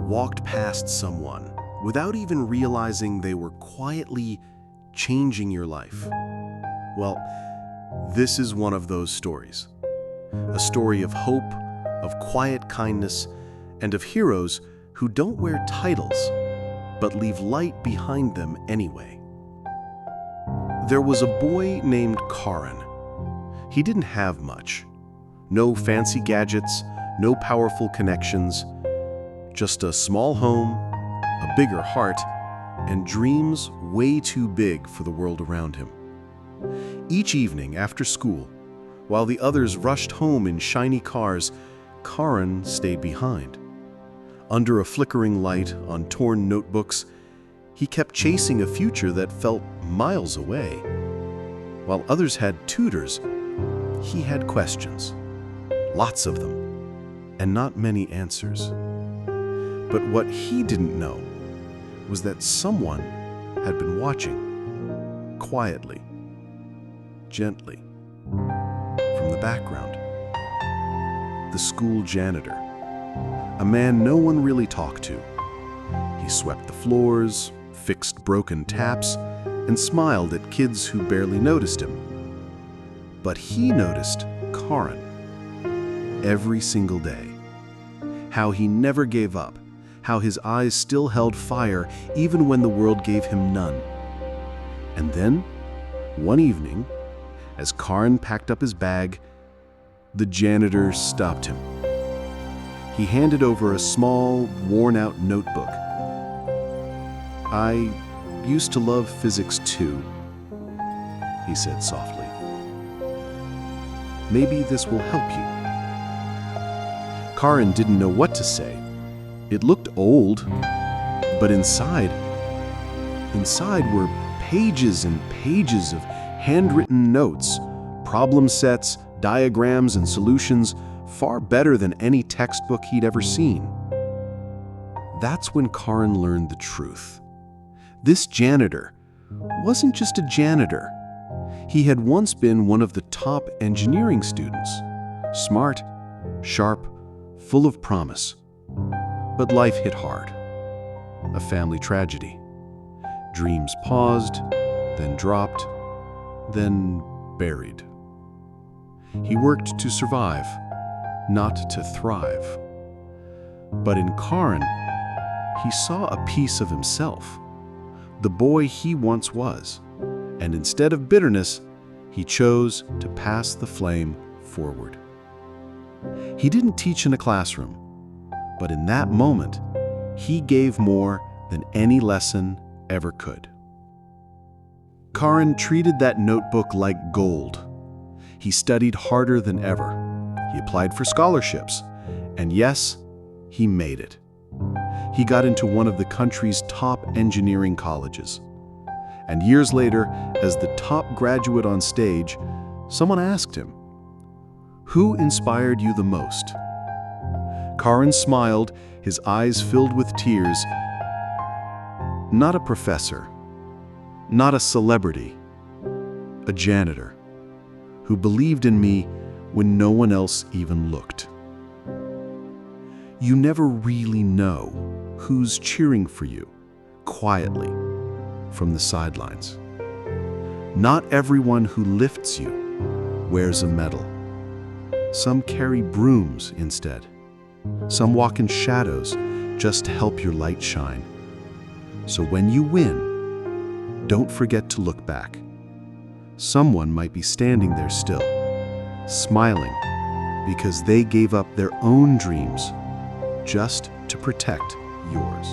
walked past someone without even realizing they were quietly changing your life? Well, this is one of those stories. A story of hope, of quiet kindness, and of heroes who don't wear titles, but leave light behind them anyway. There was a boy named Karan. He didn't have much. No fancy gadgets, no powerful connections, just a small home, a bigger heart, and dreams way too big for the world around him. Each evening after school, while the others rushed home in shiny cars, Karan stayed behind. Under a flickering light on torn notebooks, he kept chasing a future that felt miles away. While others had tutors, he had questions. Lots of them, and not many answers. But what he didn't know was that someone had been watching, quietly, gently, from the background. The school janitor, a man no one really talked to. He swept the floors, fixed broken taps, and smiled at kids who barely noticed him. But he noticed Karan every single day. How he never gave up, how his eyes still held fire even when the world gave him none. And then, one evening, as Karan packed up his bag, the janitor stopped him. He handed over a small, worn-out notebook. "I used to love physics too," he said softly. "Maybe this will help you." Karan didn't know what to say. It looked old, but inside were pages and pages of handwritten notes, problem sets, diagrams, and solutions far better than any textbook he'd ever seen. That's when Karan learned the truth. This janitor wasn't just a janitor. He had once been one of the top engineering students. Smart, sharp, full of promise. But life hit hard. A family tragedy. Dreams paused, then dropped, then buried. He worked to survive, not to thrive. But in Karan, he saw a piece of himself, the boy he once was, and instead of bitterness, he chose to pass the flame forward. He didn't teach in a classroom, but in that moment, he gave more than any lesson ever could. Karan treated that notebook like gold. He studied harder than ever. He applied for scholarships, and yes, he made it. He got into one of the country's top engineering colleges. And years later, as the top graduate on stage, someone asked him, "Who inspired you the most?" Karan smiled, his eyes filled with tears. "Not a professor, not a celebrity, a janitor who believed in me when no one else even looked." You never really know who's cheering for you, quietly, from the sidelines. Not everyone who lifts you wears a medal. Some carry brooms instead. Some walk in shadows just to help your light shine. So when you win, don't forget to look back. Someone might be standing there still, smiling, because they gave up their own dreams just to protect yours.